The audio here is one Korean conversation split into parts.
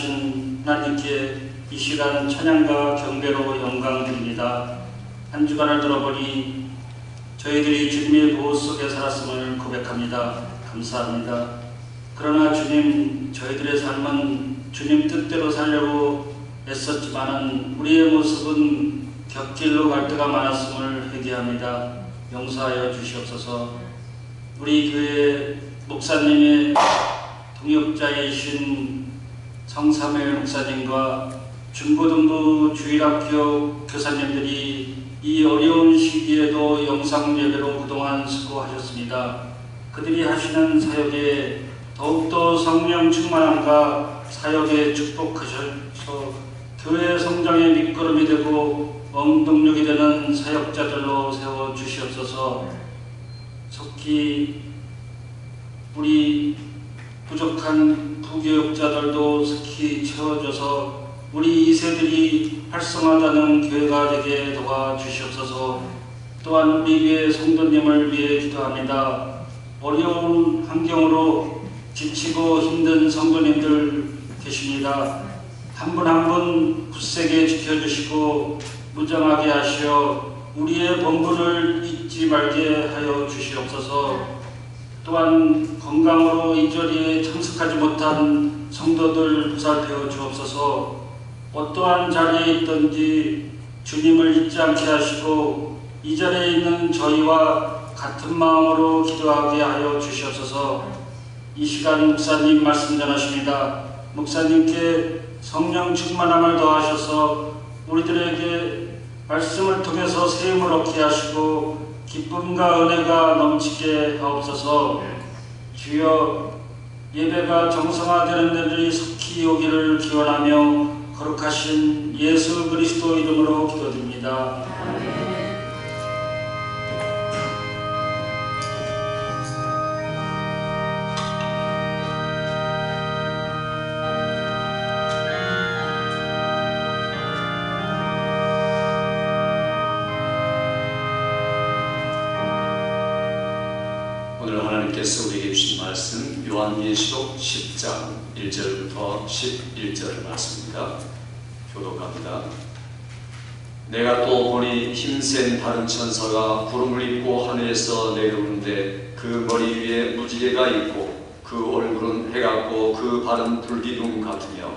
전능하신 하나님께 이 시간 찬양과 경배로 영광 드립니다. 한 주간을 들어보니 저희들이 주님의 보호 속에 살았음을 고백합니다. 감사합니다. 그러나 주님, 저희들의 삶은 주님 뜻대로 살려고 애썼지만은 우리의 모습은 곁길로 갈 때가 많았음을 회개합니다. 용서하여 주시옵소서. 우리 교회 목사님의 동역자이신 성사무엘 목사님과 중고등부 주일학교 교사님들이 이 어려운 시기에도 영상 예배로 그동안 수고하셨습니다. 그들이 하시는 사역에 더욱더 성령 충만함과 사역에 축복하셔서 교회 성장의 밑거름이 되고 원동력이 되는 사역자들로 세워주시옵소서. 속히 우리 부족한 부교육자들도 속히 채워줘서 우리 2세들이 활성화되는 교회가 되게 도와주시옵소서. 또한 우리 교회 성도님을 위해 기도합니다. 어려운 환경으로 지치고 힘든 성도님들 계십니다. 한 분 한 분 굳세게 지켜주시고 무장하게 하시어 우리의 본분을 잊지 말게 하여 주시옵소서. 또한 건강으로 이 자리에 참석하지 못한 성도들 보살펴 주옵소서. 어떠한 자리에 있든지 주님을 잊지 않게 하시고 이 자리에 있는 저희와 같은 마음으로 기도하게 하여 주시옵소서. 이 시간 목사님 말씀 전하십니다. 목사님께 성령 충만함을 더하셔서 우리들에게 말씀을 통해서 세움을 얻게 하시고 기쁨과 은혜가 넘치게 하옵소서. 주여, 예배가 정성화되는 날이 속히 오기를 기원하며 거룩하신 예수 그리스도 이름으로 기도드립니다. 아멘. 오늘 하나님께서 우리에게 주신 말씀 요한계시록 10장 1절부터 11절 말씀입니다. 교독합니다. 내가 또 보니 힘센 다른 천사가 구름을 입고 하늘에서 내려오는데 그 머리 위에 무지개가 있고 그 얼굴은 해같고 그 발은 불기둥 같으며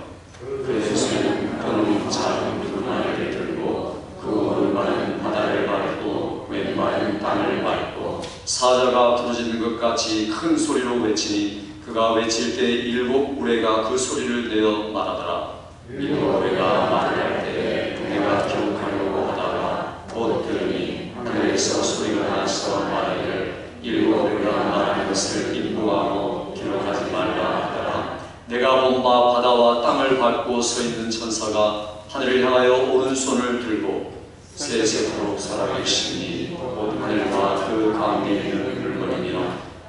그의 손은 큰 작은 두루마리를 들고 그 오른발은 바다를 밟고 왼발은 땅을 밟고 사자가 부르짖는 것 같이 큰 소리로 외치니 그가 외칠 때 일곱 우레가 그 소리를 내어 말하더라. 일곱 우레가 말을 할 때 내가 기록하려고 하다가 곧 들으니 하늘에서 소리가 나서 말하기를 일곱 우레가 말하는 것을 인부하고 기록하지 말라 하더라. 내가 본 바 바다와 땅을 밟고 서 있는 천사가 하늘을 향하여 오른손을 들고 세세토록 살아계시니 곧 하늘과 그 가운데 있는 물건이며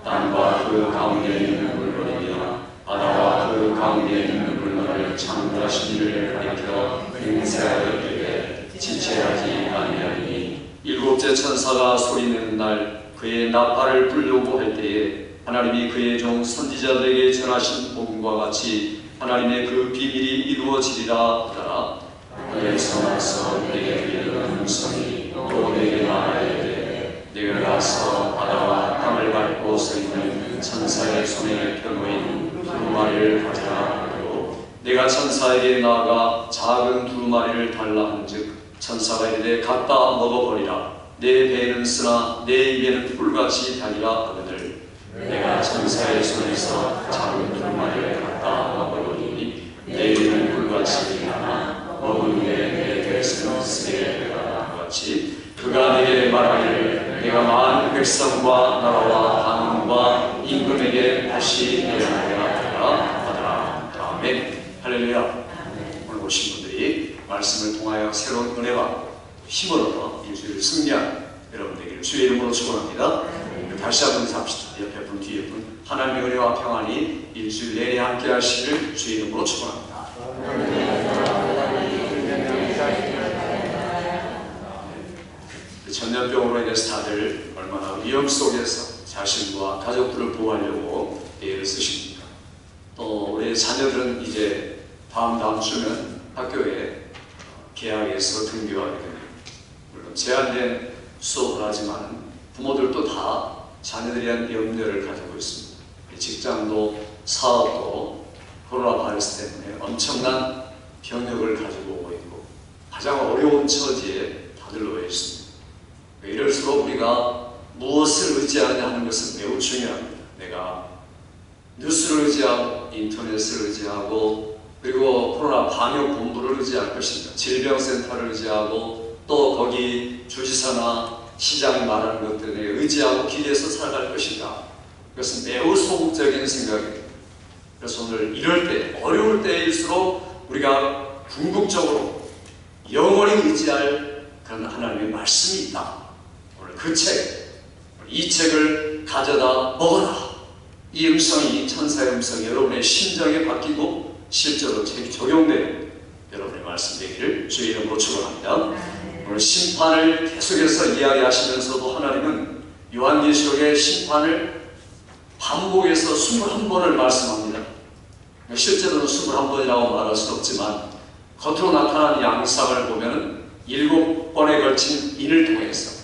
땅과 그 가운데 있는 물건이며 바다와 그 가운데 있는 물건을 창조하신 이를 가리켜 맹세하여 이르되 지체하지 아니하리니 일곱째 천사가 소리내는 날 그의 나팔을 불려고 할 때에 하나님이 그의 종 선지자들에게 전하신 복음과 같이 하나님의 그 비밀이 이루어지리라 하더라. 하늘에서 나서 내게 들리는 음성이 또 내게 말하되 내가 가서 바다와 땅을 밟고 서 있는 천사의 손에 펴놓인 두루마리를 가져라 하고 내가 천사에게 나아가 작은 두루마리를 달라 한즉 천사가 이르되 갖다 먹어버리라. 내 배에는 쓰나 내 입에는 꿀같이 달리라 하거늘 내가 천사의 손에서 작은 두루마리를 갖다 먹어버리니 내 입에는 꿀같이 하나 먹은 후에 내 배에서는 쓰게 되라 같이 그가 내게 말하기를 내가 많은 백성과 나라와 방언과 임금에게 다시 내려가야 하더라. 아멘. 할렐루야. 오늘 오신 분들이 말씀을 통하여 새로운 은혜와 힘을 얻어 일주일을 승리한 여러분 되기를 주의 이름으로 축원합니다. 다시 한번 인사합시다. 옆에 분 뒤에 분 하나님의 은혜와 평안이 일주일 내내 함께 하시기를 주의 이름으로 축원합니다. 전염병으로 인해서 다들 얼마나 위험 속에서 자신과 가족들을 보호하려고 애를 쓰십니까? 또 우리 자녀들은 이제 다음 주면 학교에 개학해서 등교하게 됩니다. 물론 제한된 수업을 하지만 부모들도 다 자녀들에 대한 염려를 가지고 있습니다. 직장도 사업도 코로나 바이러스 때문에 엄청난 병역을 가지고 오고 있고 가장 어려운 처지에 다들 놓여 있습니다. 이럴수록 우리가 무엇을 의지하느냐 하는 것은 매우 중요합니다. 내가 뉴스를 의지하고 인터넷을 의지하고 그리고 코로나 방역 본부를 의지할 것인가, 질병센터를 의지하고 또 거기 주지사나 시장이 말하는 것들에 의지하고 기대해서 살아갈 것인가. 그것은 매우 소극적인 생각입니다. 그래서 오늘 이럴 때, 어려울 때일수록 우리가 궁극적으로 영원히 의지할 그런 하나님의 말씀이 있다. 오늘 그 책, 이 책을 가져다 먹어라. 이 음성이, 천사의 음성이 여러분의 심정에 바뀌고 실제로 책이 적용되는 여러분의 말씀 되기를 주의 이름으로 축원합니다. 오늘 심판을 계속해서 이야기하시면서도 하나님은 요한계시록의 심판을 반복해서 21번을 말씀합니다. 실제로는 21번이라고 말할 수는 없지만 겉으로 나타나는 양상을 보면 7번에 걸친 인을 통해서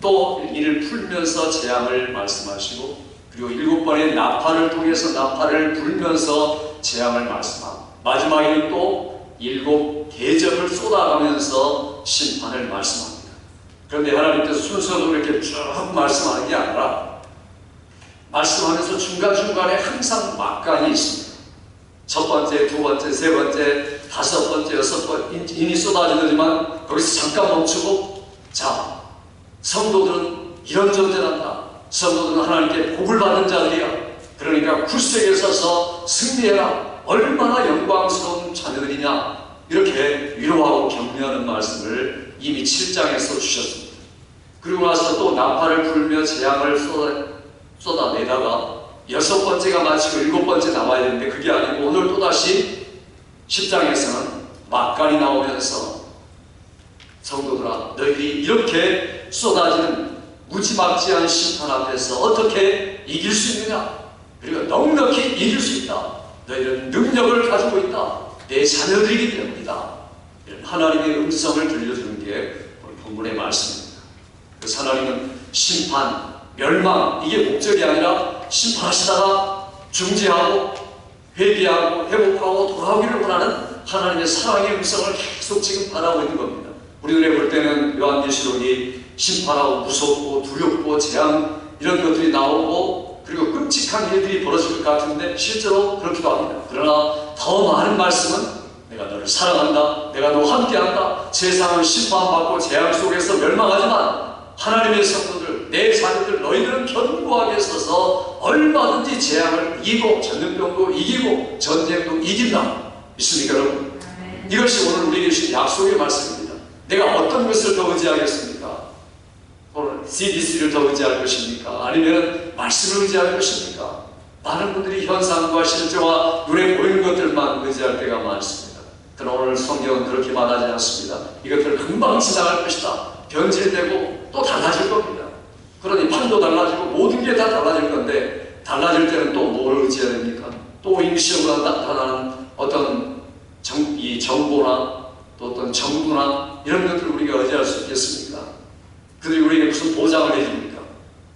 또 인을 풀면서 재앙을 말씀하시고 그리고 7번의 나팔을 통해서 나팔을 불면서 재앙을 말씀하고 마지막에는 또 7 대접을 쏟아가면서 심판을 말씀합니다. 그런데 하나님께서 순서도 이렇게 쭉 말씀하는 게 아니라 말씀하면서 중간중간에 항상 막간이 있습니다. 첫 번째, 두 번째, 세 번째, 다섯 번째, 여섯 번째 인이 쏟아지더니만 거기서 잠깐 멈추고 자, 성도들은 이런 존재란다. 성도들은 하나님께 복을 받은 자들이야. 그러니까 굴색에 서서 승리해라. 얼마나 영광스러운 자녀들이냐. 이렇게 위로하고 격려하는 말씀을 이미 7장에서 주셨습니다. 그리고 나서 또 나팔을 불며 재앙을 쏟아내다가 6번째가 마치고 7번째 나와야 되는데 그게 아니고 오늘 또다시 10장에서는 막간이 나오면서 성도들아 너희들이 이렇게 쏟아지는 무지막지한 심판 앞에서 어떻게 이길 수 있느냐. 그리고 넉넉히 이길 수 있다. 너희는 능력을 가지고 있다. 내 자녀들이기 때문이다. 이런 하나님의 음성을 들려주는 게 오늘 본문의 말씀입니다. 그래서 하나님은 심판, 멸망 이게 목적이 아니라 심판하시다가 중지하고 회개하고 회복하고 돌아오기를 원하는 하나님의 사랑의 음성을 계속 지금 바라고 있는 겁니다. 우리들이 볼 때는 요한계시록이 심판하고 무섭고 두렵고 재앙 이런 것들이 나오고 그리고 끔찍한 일들이 벌어질 것 같은데 실제로 그렇기도 합니다. 그러나 더 많은 말씀은 내가 너를 사랑한다. 내가 너와 함께한다. 세상은 심판받고 재앙 속에서 멸망하지만 하나님의 성도들, 내 자녀들 너희들은 견고하게 서서 얼마든지 재앙을 이기고 전염병도 이기고 전쟁도 이긴다. 믿습니까 여러분? 이것이 오늘 우리에게 주신 약속의 말씀입니다. 내가 어떤 것을 더 의지하겠습니까? 오늘 CDC를 더 의지할 것입니까? 아니면 말씀을 의지할 것입니까? 많은 분들이 현상과 실제와 눈에 보이는 것들만 의지할 때가 많습니다. 그러나 오늘 성경은 그렇게 말하지 않습니다. 이것들 금방 지나갈 것이다. 변질되고 또 달라질 겁니다. 그러니 판도 달라지고 모든 게 다 달라질 건데 달라질 때는 또 뭘 의지해야 됩니까? 또 임시적으로 나타나는 어떤 정보나 또 어떤 정부나 이런 것들을 우리가 의지할 수 있겠습니까? 그들이 우리에게 무슨 보장을 해줍니까?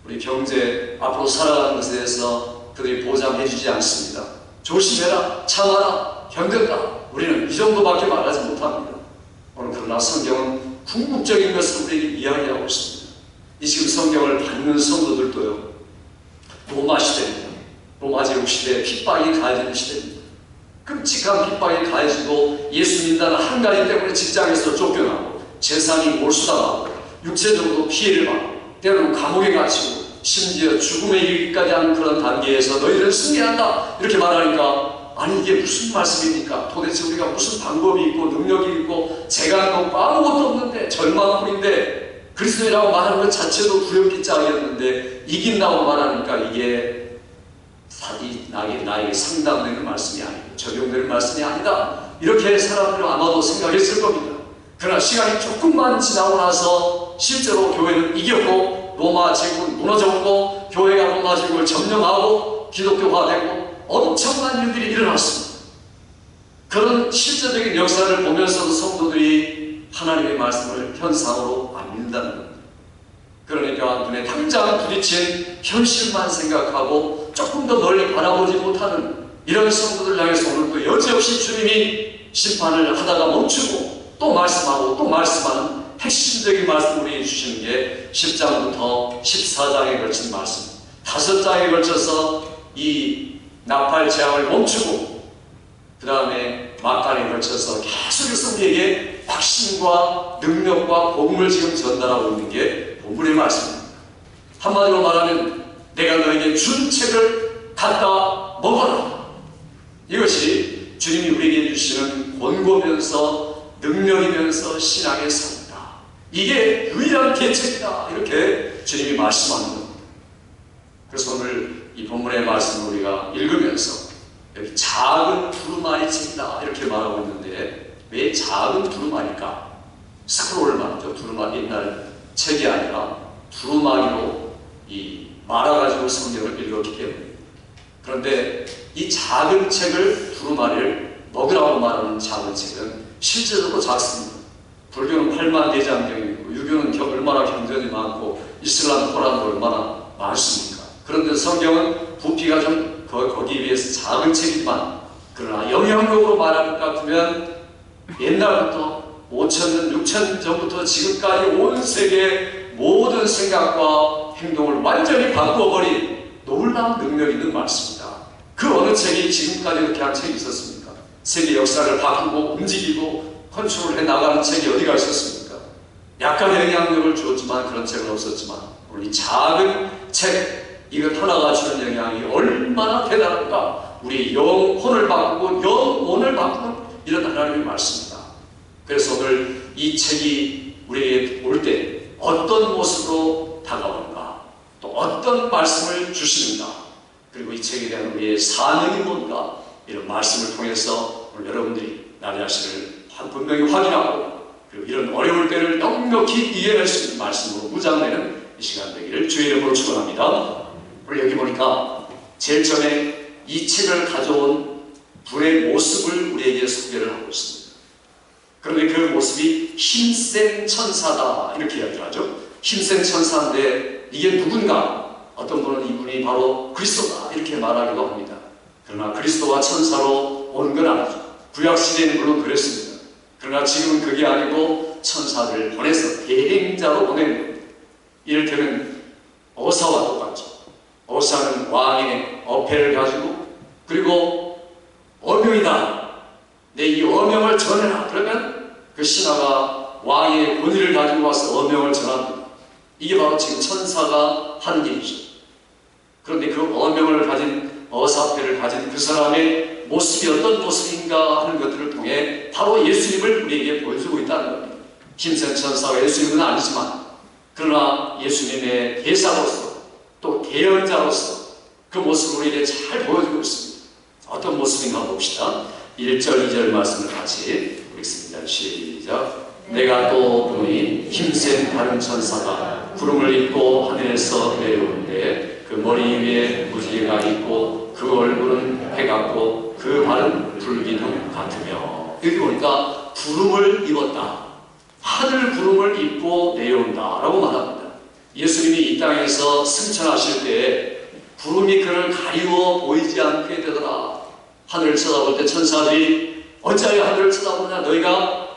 우리 경제 앞으로 살아가는 것에 대해서 그들이 보장해주지 않습니다. 조심해라, 참아라, 견뎠다. 우리는 이 정도밖에 말하지 못합니다. 오늘 그러나 성경은 궁극적인 것을 우리에게 이야기하고 있습니다. 이 지금 성경을 받는 성도들도요. 로마 시대입니다. 로마 제국 시대에 핍박이 가해지는 시대입니다. 끔찍한 핍박이 가해지고 예수 믿는다는 한 가지 때문에 직장에서 쫓겨나고 재산이 몰수당하고 육체적으로 피해를 받고 때로는 감옥에 갇히고 심지어 죽음에 이르기까지 하는 그런 단계에서 너희들은 승리한다 이렇게 말하니까 아니 이게 무슨 말씀입니까? 도대체 우리가 무슨 방법이 있고 능력이 있고 제가 없고 아무것도 없는데 절망뿐인데 그리스도이라고 말하는 것 자체도 두렵기 짝이었는데 이긴다고 말하니까 이게 나에게 상담되는 말씀이 아니고 적용되는 말씀이 아니다. 이렇게 사람들은 아마도 생각했을 겁니다. 그러나 시간이 조금만 지나고 나서 실제로 교회는 이겼고 로마 제국은 무너졌고 교회가 로마 제국을 점령하고 기독교화되고 엄청난 일들이 일어났습니다. 그런 실제적인 역사를 보면서도 성도들이 하나님의 말씀을 현상으로 안 믿는다는 겁니다. 그러니까 눈에 당장 부딪힌 현실만 생각하고 조금 더 멀리 바라보지 못하는 이런 성도들 향해서 오늘도 여지없이 주님이 심판을 하다가 멈추고 또 말씀하고 또 말씀하는 핵심적인 말씀을 우리에게 주시는 게 10장부터 14장에 걸친 말씀, 5장에 걸쳐서 이 나팔 재앙을 멈추고 그 다음에 막간에 걸쳐서 계속해서 우리에게 확신과 능력과 복음을 지금 전달하고 있는 게 본문의 말씀입니다. 한마디로 말하면 내가 너에게 준 책을 갖다 먹어라. 이것이 주님이 우리에게 주시는 권고면서 능력이면서 신앙의 삶이다. 이게 유일한 계책이다. 이렇게 주님이 말씀하는 겁니다. 그래서 오늘 이 본문의 말씀을 우리가 읽으면서 여기 작은 두루마리 책이다 이렇게 말하고 있는데 왜 작은 두루마리일까? 스크롤 말이죠. 두루마리 옛날 책이 아니라 두루마리로 말아가지고 성경을 읽었기 때문입니다. 그런데 이 작은 책을 두루마리를 먹으라고 말하는 작은 책은 실제적으로 작습니다. 불교는 8만 대장경이고 유교는 얼마나 경전이 많고 이슬람 코란도 얼마나 많습니까? 그런데 성경은 부피가 좀 거기에 비해서 작은 책이지만 그러나 영향력으로 말할 것 같으면 옛날부터 5,000년, 6,000년 전부터 지금까지 온 세계의 모든 생각과 행동을 완전히 바꿔버린 놀라운 능력이 있는 말씀입니다. 그 어느 책이 지금까지 이렇게 한 책이 있었습니까? 세계 역사를 바꾸고 움직이고 컨트롤해 나가는 책이 어디가 있었습니까? 약간의 영향력을 주었지만 그런 책은 없었지만 오늘 이 작은 책 이것 하나가 주는 영향이 얼마나 대단한가. 우리 영혼을 바꾸고 영혼을 바꾸는 이런 하나님의 말씀입니다. 그래서 오늘 이 책이 우리에게 올 때 어떤 모습으로 다가오는가, 또 어떤 말씀을 주시는가, 그리고 이 책에 대한 우리의 사명이 뭔가, 이런 말씀을 통해서 오늘 여러분들이 나의 자신을 분명히 확인하고 그리고 이런 어려울 때를 넉넉히 이해할 수 있는 말씀으로 무장되는 이 시간 되기를 주의 이름으로 축원합니다. 오늘 여기 보니까 제일 처음에 이 책을 가져온 분의 모습을 우리에게 소개를 하고 있습니다. 그런데 그 모습이 힘센 천사다 이렇게 이야기를 하죠. 힘센 천사인데 이게 누군가? 어떤 분은 이분이 바로 그리스도다 이렇게 말하기도 합니다. 그러나 그리스도와 천사로 오는 건 아니죠. 구약시대에는 물론 그랬습니다. 그러나 지금은 그게 아니고 천사들을 보내서 대행자로 보낸 겁니다. 이를테면 어사와 똑같죠. 어사는 왕의 어패를 가지고 그리고 어명이다. 내 이 어명을 전해라. 그러면 그 신하가 왕의 권위를 가지고 와서 어명을 전합니다. 이게 바로 지금 천사가 하는 일이죠. 그런데 그 어명을 가진 어사패를 가진 그 사람의 모습이 어떤 모습인가 하는 것들을 통해 바로 예수님을 우리에게 보여주고 있다는 겁니다. 힘센 천사가 예수님은 아니지만 그러나 예수님의 대사로서 또 대언자로서 그 모습을 우리에게 잘 보여주고 있습니다. 어떤 모습인가 봅시다. 1절, 2절 말씀을 같이 읽습니다. 시작. 내가 또 보니 힘센 다른 천사가 구름을 입고 하늘에서 내려오는데 그 머리 위에 무지개가 있고 그 얼굴은 해 같고 그 발은 불기둥 같으며. 여기 보니까 구름을 입었다. 하늘 구름을 입고 내려온다 라고 말합니다. 예수님이 이 땅에서 승천하실 때 구름이 그를 가리워 보이지 않게 되더라. 하늘을 쳐다볼 때 천사들이 어찌하여 하늘을 쳐다보냐. 너희가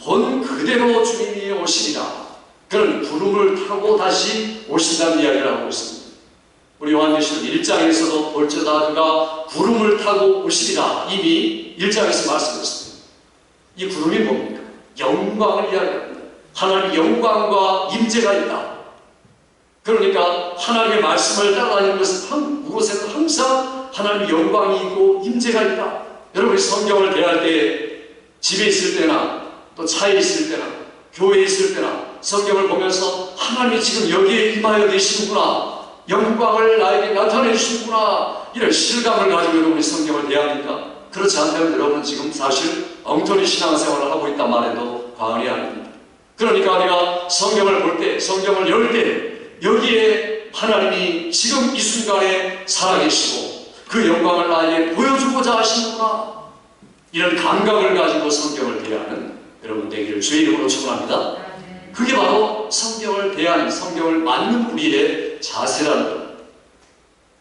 본 그대로 주님이 오시리라. 그런 구름을 타고 다시 오신다는 이야기를 하고 있습니다. 우리 요한계시록 1장에서도 볼지어다 그가 구름을 타고 오시리라. 이미 1장에서 말씀했습니다. 이 구름이 뭡니까? 영광을 이야기합니다. 하나님의 영광과 임재가 있다. 그러니까 하나님의 말씀을 따라다니는 것은 무엇에도 항상 하나님의 영광이 있고 임재가 있다. 여러분이 성경을 대할 때 집에 있을 때나 또 차에 있을 때나 교회에 있을 때나 성경을 보면서 하나님이 지금 여기에 임하여 계시는구나, 영광을 나에게 나타내 주시는구나, 이런 실감을 가지고 여러분이 성경을 대합니까? 그렇지 않다면 여러분은 지금 사실 엉터리 신앙생활을 하고 있단 말해도 과언이 아닙니다. 그러니까 내가 성경을 볼 때, 성경을 열 때 여기에 하나님이 지금 이 순간에 살아계시고 그 영광을 나에게 보여주고자 하시는구나. 이런 감각을 가지고 성경을 대하는 여러분 되기를 주의 이름으로 축원합니다. 그게 바로 성경을 대하는, 성경을 맞는 우리의 자세라는 것.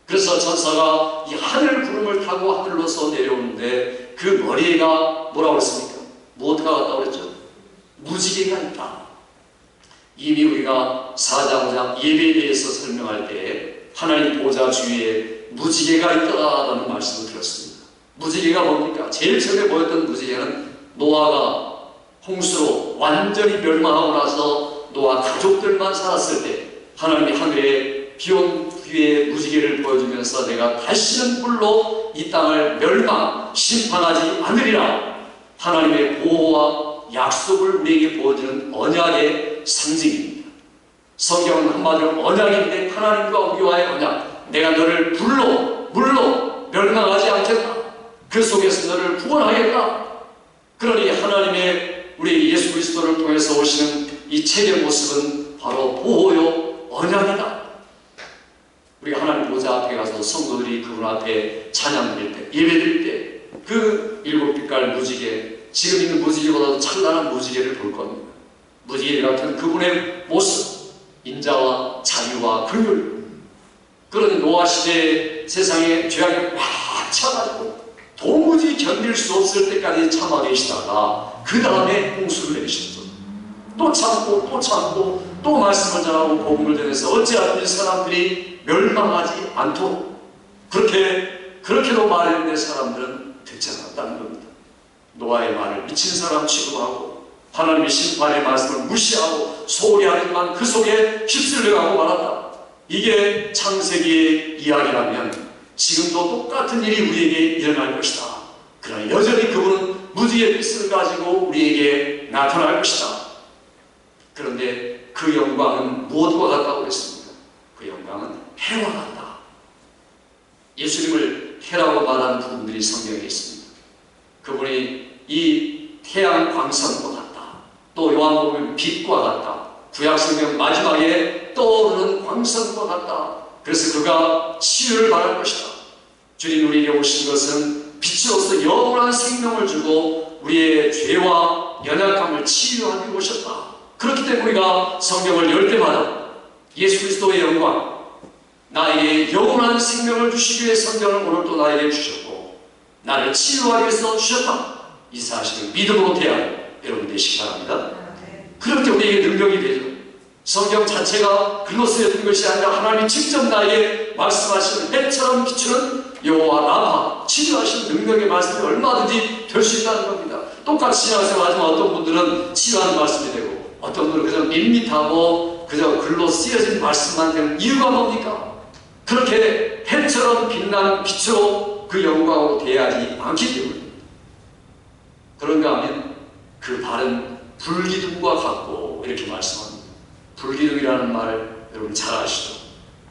그래서 천사가 이 하늘 구름을 타고 하늘로서 내려오는데 그 머리가 뭐라고 그랬습니까? 무엇과 같다고 그랬죠? 무지개가 있다. 이미 우리가 4장 5장 예배에 대해서 설명할 때 하나님 보좌 주위에 무지개가 있다라는 말씀을 들었습니다. 무지개가 뭡니까? 제일 처음에 보였던 무지개는 노아가 홍수로 완전히 멸망하고 나서 노아 가족들만 살았을 때 하나님이 하늘에 비온 뒤에 무지개를 보여주면서 내가 다시는 불로 이 땅을 심판하지 않으리라 하나님의 보호와 약속을 우리에게 보여주는 언약의 상징입니다. 성경은 한마디로 언약인데 하나님과 우리와의 언약, 내가 너를 불로 물로 멸망하지 않겠다, 그 속에서 너를 구원하겠다. 그러니 하나님의 우리 예수 그리스도를 통해서 오시는 이 책의 모습은 바로 보호요 언약이다. 우리가 하나님 보좌 앞에 가서 성도들이 그분 앞에 찬양 드릴 때, 예배 드릴 때 그 7빛깔 무지개, 지금 있는 무지개보다도 찬란한 무지개를 볼 겁니다. 무지개 같은 그분의 모습, 인자와 자유와 긍휼. 그런 노아 시대 세상에 죄악이 꽉 차가지고 도무지 견딜 수 없을 때까지 참아 계시다가 그 다음에 홍수를 내리셨죠. 또 참고 또 참고 또 말씀을 전하고 복음을 전해서 어찌하든 사람들이 멸망하지 않도록 그렇게도 말했는데 사람들은 듣지 않았다는 겁니다. 노아의 말을 미친 사람 취급하고 하나님의 심판의 말씀을 무시하고 소홀히 하지만 그 속에 휩쓸려가고 말았다. 이게 창세기의 이야기라면 지금도 똑같은 일이 우리에게 일어날 것이다. 그러나 여전히 그분은 무지의 빛을 가지고 우리에게 나타날 것이다. 그런데 그 영광은 무엇과 같다고 했습니까? 그 영광은 해와 같다. 예수님을 해라고 말하는 부분들이 성경에 있습니다. 그분이 이 태양 광선과 같다. 또 요한복음 빛과 같다. 구약성경 마지막에 떠오르는 광선과 같다. 그래서 그가 치유를 받을 것이다. 주님 우리에게 오신 것은 빛으로서 영원한 생명을 주고 우리의 죄와 연약함을 치유하기 오셨다. 그렇기 때문에 우리가 성경을 열 때마다 예수 그리스도의 영광, 나에게 영원한 생명을 주시기 위해 성경을 오늘도 나에게 주셨고 나를 치유하기 위해서 주셨다. 이 사실을 믿음으로 대하는 여러분 되시기 바랍니다. 그렇게 우리에게 능력이 되죠. 성경 자체가 글로 쓰여진 것이 아니라 하나님이 직접 나에게 말씀하시는 해처럼 비추는 여호와 라파, 치유하시는 능력의 말씀이 얼마든지 될 수 있다는 겁니다. 똑같이 신앙생활하지만 어떤 분들은 치유하는 말씀이 되고 어떤 분들은 그저 밋밋하고 그저 글로 쓰여진 말씀만 되는 이유가 뭡니까? 그렇게 해처럼 빛나는 빛으로 그 영광으로 대하지 않기 때문입니다. 그런가 하면 그 발은 불기둥과 같고 이렇게 말씀합니다. 불기둥이라는 말을 여러분 잘 아시죠?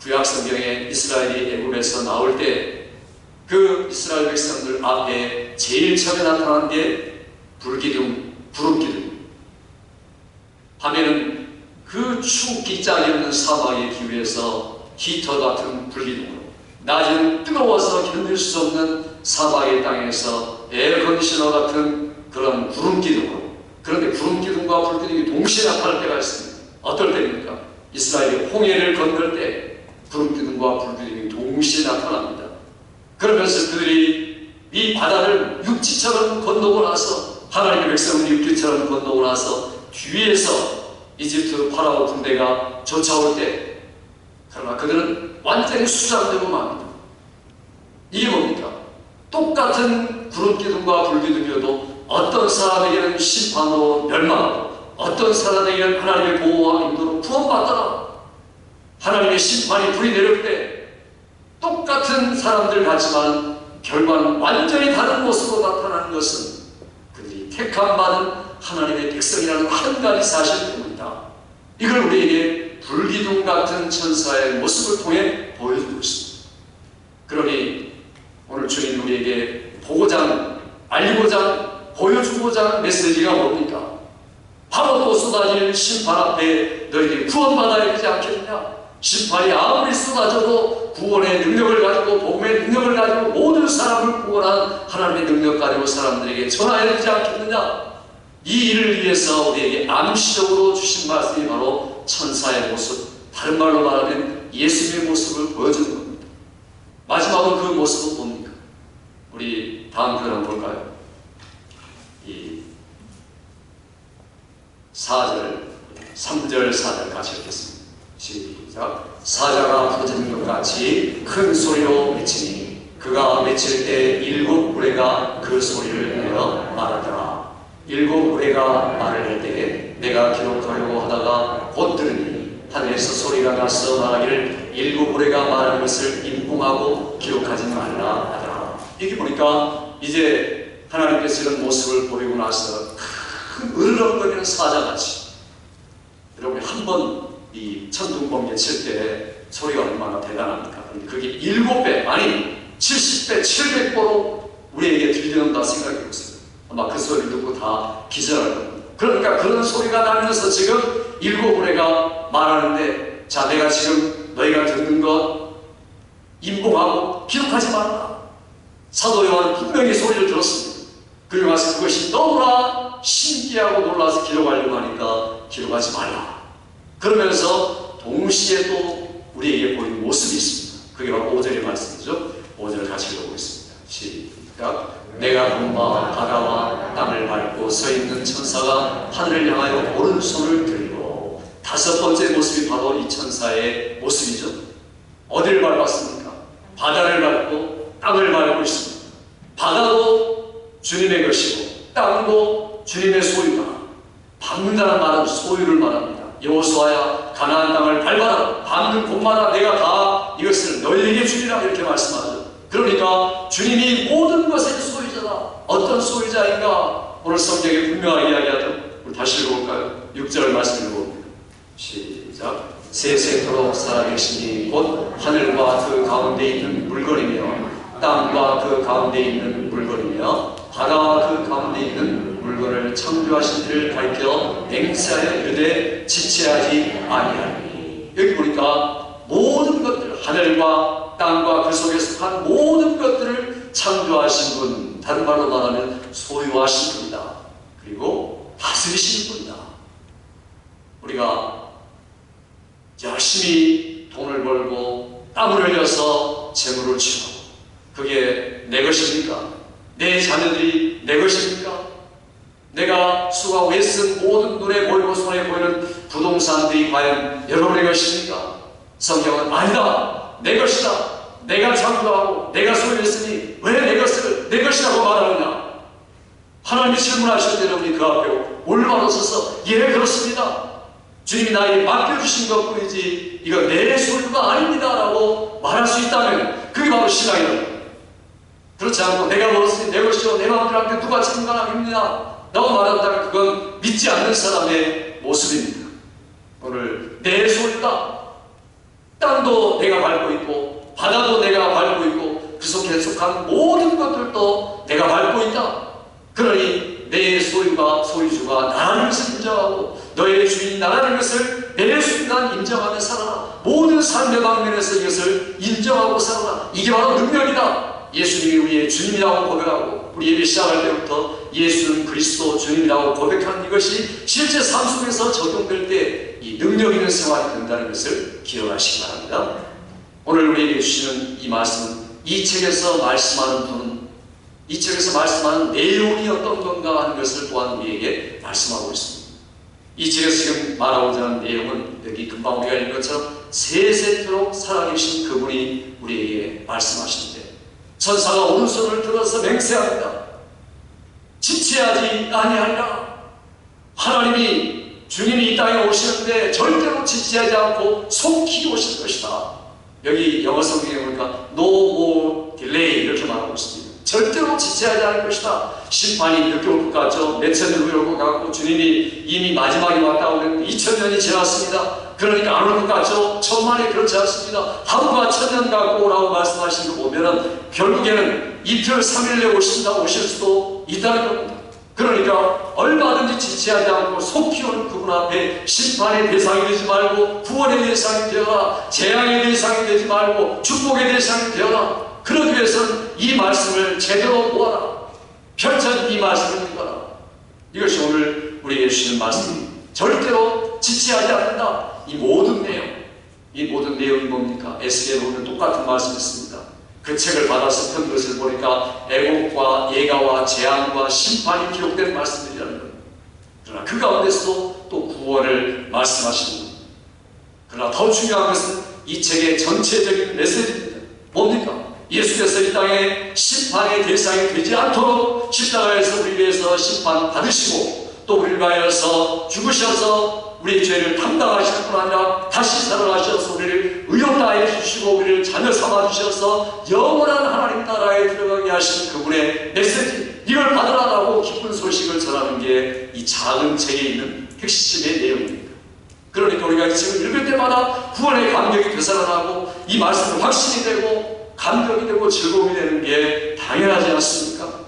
구약 성경에 이스라엘이 애굽에서 나올 때 그 이스라엘 백성들 앞에 제일 처음에 나타난 게 불기둥, 구름기둥. 밤에는 그 춥기 짝이 없는 사막의 기후에서 히터 같은 불기둥으로, 낮에는 뜨거워서 견딜 수 없는 사막의 땅에서 에어컨디셔너 같은 그런 구름기둥으로. 그런데 구름기둥과 불기둥이 동시에 나타날 때가 있습니다. 어떨 때입니까? 이스라엘이 홍해를 건널 때 구름기둥과 불기둥이 동시에 나타납니다. 그러면서 그들이 이 바다를 육지처럼 건너고 나서, 하나님의 백성은 육지처럼 건너고 나서 뒤에서 이집트 파라오 군대가 쫓아올 때, 그러나 그들은 완전히 수장되고 맙니다. 이게 뭡니까? 똑같은 구름기둥과 불기둥이어도 어떤 사람에게는 심판으로 멸망하고 어떤 사람에게는 하나님의 보호와 인도로 구원받더라. 하나님의 심판이 불이 내릴 때 똑같은 사람들 같지만 결과는 완전히 다른 모습으로 나타나는 것은 그들이 택함받은 하나님의 백성이라는 한 가지 사실 때문이다. 이걸 우리에게 불기둥 같은 천사의 모습을 통해 보여주고 있습니다. 그러니 오늘 주님 우리에게 보고자, 알리고자, 보여주고자 하는 메시지가 뭡니까? 바로 또 쏟아질 심판 앞에 너희들이 구원받아야 되지 않겠느냐? 심판이 아무리 쏟아져도 구원의 능력을 가지고 복음의 능력을 가지고 모든 사람을 구원한 하나님의 능력 가지고 사람들에게 전하여야 되지 않겠느냐. 이 일을 위해서 우리에게 암시적으로 주신 말씀이 바로 천사의 모습, 다른 말로 말하면 예수님의 모습을 보여주는 겁니다. 마지막으로 그 모습은 뭡니까? 우리 다음 글 한번 볼까요? 이 4절, 3절, 4절 같이 읽겠습니다. 시작. 사자가 터지는 것 같이 큰 소리로 외치니 그가 외칠 때 7 무리가 그 소리를 내어 말하더라. 7 무리가 말을 할 때 내가 기록하려고 하다가 곧 들으니 하늘에서 소리가 나서 말하기를 7 무리가 말하는 것을 인봉하고 기록하지 말라 하더라. 여기 보니까 이제 하나님께서 이런 모습을 보이고 나서 큰 으르렁거리는 사자같이, 여러분이 한번 이 천둥번개 칠 때 소리가 얼마나 대단합니까? 그런데 그게 7배, 아니 70배, 700배로 우리에게 들려온다 생각해 보세요. 아마 그 소리를 듣고 다 기절할 겁니다. 그러니까 그런 소리가 나면서 지금 7 무리가 말하는데, 자, 내가 지금 너희가 듣는 것 인봉하고 기록하지 말라. 사도 요한은 분명히 소리를 들었습니다. 그리고 와서 그것이 너무나 신기하고 놀라서 기록하려고 하니까 기록하지 말라. 그러면서 동시에 또 우리에게 보이는 모습이 있습니다. 그게 바로 5절의 말씀이죠. 5절을 같이 읽어보겠습니다. 시작. 내가 본 바 바다와 땅을 밟고 서 있는 천사가 하늘을 향하여 오른손을 들고, 5번째 모습이 바로 이 천사의 모습이죠. 어디를 밟았습니까? 바다를 밟고 땅을 밟고 있습니다. 바다도 주님의 것이고 땅도 주님의 소유다. 밟는다는 말은 소유를 말합니다. 여호수아야 가나안 땅을 밟아라. 밟는 곳마다 내가 다 이것을 너희에게 주리라, 이렇게 말씀하죠. 그러니까 주님이 모든 것의 소유자다. 어떤 소유자인가? 오늘 성경에 분명하게 이야기하죠. 우리 다시 읽어볼까요? 6절 말씀 읽어봅니다. 시작. 세세토록 살아계시니 곧 하늘과 그 가운데 있는 물건이며 땅과 그 가운데 있는 물건이며 바다와 그 가운데 있는 물건을 창조하신 이를 가리켜 맹세하여 이르되 지체하지 아니하니. 여기 보니까 모든 것들, 하늘과 땅과 그 속에 속한 모든 것들을 창조하신 분, 다른 말로 말하면 소유하신 분이다. 그리고 다스리신 분이다. 우리가 열심히 돈을 벌고 땀을 흘려서 재물을 치고, 그게 내 것입니까? 내 자녀들이 내 것입니까? 내가 수고하고 애쓴 모든 눈에 보이고 손에 보이는 부동산들이 과연 여러분의 것입니까? 성경은 아니다. 내 것이다. 내가 창조하고 내가 소유했으니 왜 내 것을 내 것이라고 말하느냐? 하나님이 질문하실 때 여러분이 그 앞에 올바로 서서 예, 그렇습니다. 주님이 나에게 맡겨주신 것뿐이지 이거 내 소유가 아닙니다 라고 말할 수 있다면 그게 바로 신앙이다. 그렇지 않고 내가 먹었으니 내 것이요 내 마음대로 하는 게 누가 책임감입니다 라고 말한다면 그건 믿지 않는 사람의 모습입니다. 오늘 내 소유다. 땅도 내가 밟고 있고 바다도 내가 밟고 있고 그 속에 속한 모든 것들도 내가 밟고 있다. 그러니 내 소유가 소유주가 나라는 것을 인정하고 너의 주인이 나라는 것을 매 순간 인정하며 살아라. 모든 삶의 방면에서 이것을 인정하고 살아라. 이게 바로 능력이다. 예수님이 우리의 주님이라고 고백하고 우리 예배 시작할 때부터 예수는 그리스도 주님이라고 고백하는 이것이 실제 삶 속에서 적용될 때 이 능력 있는 생활이 된다는 것을 기억하시기 바랍니다. 오늘 우리에게 주시는 이 말씀은 이 책에서 말씀하는 분은 이 책에서 말씀하는 내용이 어떤 건가 하는 것을 또한 우리에게 말씀하고 있습니다. 이 책에서 지금 말하고자 하는 내용은 여기 금방 우리가 읽은 것처럼 세세토록 살아계신 그분이 우리에게 말씀하시는데, 천사가 오른손을 들어서 맹세합니다. 지체하지 아니하리라. 하나님이 주님이 이 땅에 오시는데 절대로 지체하지 않고 속히 오실 것이다. 여기 영어 성경에 보니까 no more delay 이렇게 말하고 있습니다. 절대로 지체하지 않을 것이다. 심판이 늦게 올 것 같죠. 몇 천 년 후에 올 것 같고 주님이 이미 마지막에 왔다고 했는데 2000년이 지났습니다. 그러니까 안 올 것 같죠. 천만에 그렇지 않습니다. 하루가 1000년 같고 오라고 말씀하신 거 보면은 결국에는 이틀 3일 내에 오실 수도 있다는 겁니다. 그러니까 얼마든지 지체하지 않고 속 키우는 그분 앞에 심판의 대상이 되지 말고 구원의 대상이 되어라. 재앙의 대상이 되지 말고 축복의 대상이 되어라. 그러기 위해서는 이 말씀을 제대로 모아라. 펼쳐진 이 말씀을 읽어라. 이것이 오늘 우리에게 주시는 말씀입니다. 절대로 지체하지 않는다. 이 모든 내용이 뭡니까? 에스겔에 보면 똑같은 말씀이었습니다. 그 책을 받아서 편 것을 보니까 애곡과 예가와 재앙과 심판이 기록된 말씀들이라는 겁니다. 그러나 그 가운데서도 또 구원을 말씀하시는 겁니다. 그러나 더 중요한 것은 이 책의 전체적인 메시지입니다. 뭡니까? 예수께서 이 땅에 심판의 대상이 되지 않도록 십자가에서 우리 위해서 심판 받으시고 또 우리를 위하여서 죽으셔서 우리의 죄를 담당하실 뿐 아니라 다시 살아나셔서 우리를 의롭다해 주시고 우리를 자녀 삼아 주셔서 영원한 하나님 나라에 들어가게 하신 그분의 메시지, 이걸 받으라고 기쁜 소식을 전하는 게 이 작은 책에 있는 핵심의 내용입니다. 그러니까 우리가 이 책을 읽을 때마다 구원의 감격이 되살아나고 이 말씀을 확신이 되고 감격이 되고 즐거움이 되는 게 당연하지 않습니까?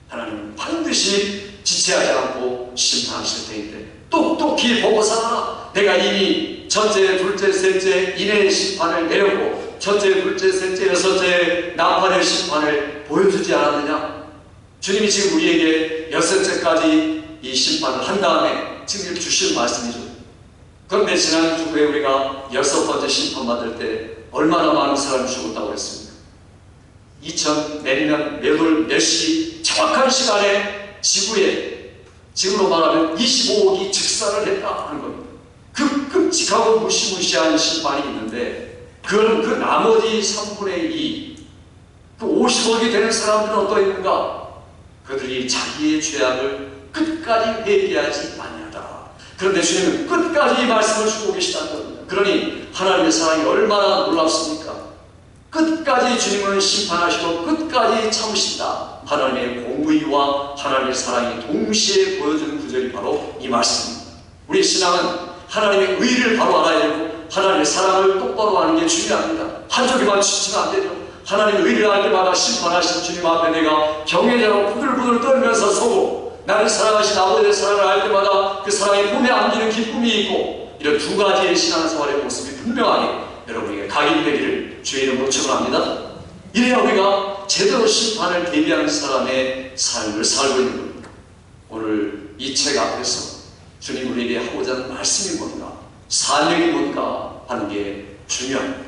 하나님은 반드시 지체하지 않고 심판하실 테인데 똑똑히 보고 살아라. 내가 이미 첫째, 둘째, 셋째 인해의 심판을 내렸고 첫째, 둘째, 셋째, 여섯째 나팔의 심판을 보여주지 않았느냐? 주님이 지금 우리에게 여섯째까지 이 심판을 한 다음에 지금 주시는 말씀이죠. 그런데 지난 주에 우리가 여섯 번째 심판 받을 때 얼마나 많은 사람이 죽었다고 했습니까? 2000 몇 시 정확한 시간에 지구로 말하면 25억이 즉사를 했다 하는 겁니다. 그 끔찍하고 무시무시한 심판이 있는데 그건 그 나머지 3분의 2, 그 50억이 되는 사람들은 어떠했는가? 그들이 자기의 죄악을 끝까지 회개하지 아니하다. 그런데 주님은 끝까지 이 말씀을 주고 계시다는 겁니다. 그러니 하나님의 사랑이 얼마나 놀랍습니까? 끝까지 주님은 심판하시고 끝까지 참으신다. 하나님의 공의와 하나님의 사랑이 동시에 보여주는 구절이 바로 이 말씀입니다. 우리 신앙은 하나님의 의를 바로 알아야 되고 하나님의 사랑을 똑바로 아는 게 중요합니다. 한쪽에만 치치면 안 되죠. 하나님의 의를 알 때마다 심판하신 주님 앞에 내가 경외자로 부들부들 떨면서 서고 나를 사랑하신 아버지의 사랑을 알 때마다 그 사랑이 몸에 안기는 기쁨이 있고 이런 두 가지의 신앙생활의 모습이 분명하게 여러분에게 각인이 되기를 주의 이름으로 축원합니다. 이래야 우리가 제대로 심판을 대비하는 사람의 삶을 살고 있는 겁니다. 오늘 이 책 앞에서 주님 우리에게 하고자 하는 말씀이 뭔가, 사명이 뭔가 하는 게 중요합니다.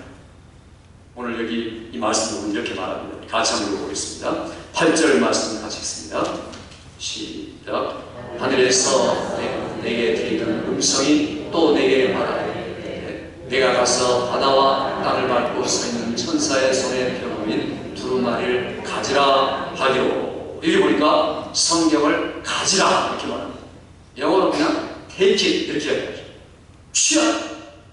오늘 여기 이 말씀을 보면 이렇게 말합니다. 같이 한번 읽어보겠습니다. 8절 말씀 같이 읽습니다. 시작. 하늘에서 내게 들리는 음성이 또 내게 말하되 내가 가서 바다와 땅을 밟고 서 있는 천사의 손에 펴놓인 두루마리를 가지라 하기로. 여기 보니까 성경을 가지라 이렇게 말합니다. 영어로 그냥 take it 이렇게 얘기하죠. 취하,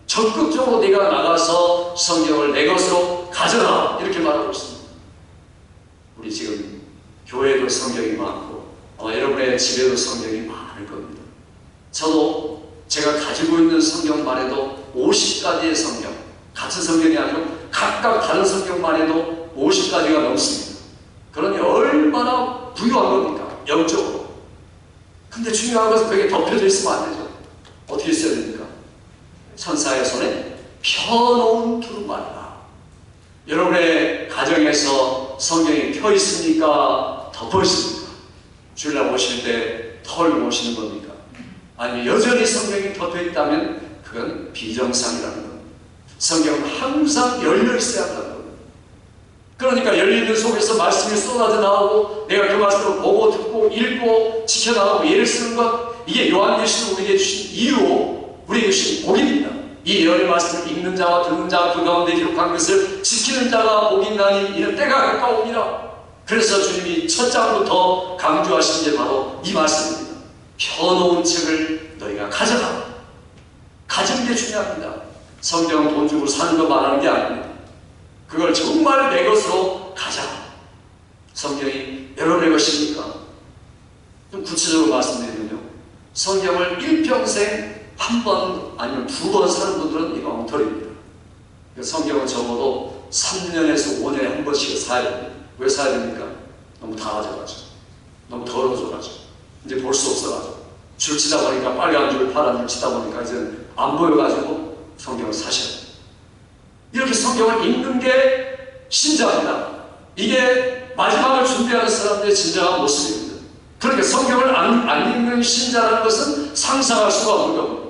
적극적으로 네가 나가서 성경을 내 것으로 가져라 이렇게 말하고 있습니다. 우리 지금 교회도 성경이 많고 여러분의 집에도 성경이 많을 겁니다. 저도 제가 가지고 있는 성경만 해도 50가지의 성경, 같은 성경이 아니고 각각 다른 성경만 해도 50가지가 넘습니다. 그러니 얼마나 부유한 겁니까? 영적으로. 근데 중요한 것은 그게 덮여져 있으면 안 되죠. 어떻게 있어야 됩니까? 천사의 손에 펴놓은 두루마리라. 여러분의 가정에서 성경이 펴 있습니까? 덮어 있습니까? 주일날 오실 때 털 모시는 겁니까? 아니면 여전히 성경이 덮여 있다면 그건 비정상이라는 겁니다. 성경은 항상 열려 있어야 한다는 겁니다. 그러니까 열리는 속에서 말씀이 쏟아져 나오고 내가 그 말씀을 보고 듣고 읽고 지켜나가고 예를 쓰는 것, 이게 요한계시록 우리에게 주신 이유, 우리에게 주신 복입니다. 이 예언의 말씀을 읽는 자와 듣는 자 그 가운데 기록한 것을 지키는 자가 복이 있나니 이는 때가 가까우니라. 그래서 주님이 첫 장부터 강조하신 게 바로 이 말씀입니다. 펴놓은 책을 너희가 가져가. 가진 게 중요합니다. 성경은 돈 주고 사는 거 말하는 게 아닙니다. 그걸 정말 내 것으로 가자. 성경이 여러분의 것입니까? 좀 구체적으로 말씀드리면요, 성경을 일평생 한 번 아니면 두 번 사는 분들은 이거 엉터리입니다. 성경은 적어도 3년에서 5년에 한 번씩 사야 됩니다. 왜 사야 됩니까? 너무 다 가져가죠. 너무 더러워져가죠. 이제 볼 수 없어가지고 줄 치다 보니까 빨간 줄, 파란 줄 치다 보니까 이제 안 보여가지고 성경을 사셔요. 이렇게 성경을 읽는 게 신자입니다. 이게 마지막을 준비하는 사람들의 진정한 모습입니다. 그러니까 성경을 안 읽는 신자라는 것은 상상할 수가 없는 겁니다.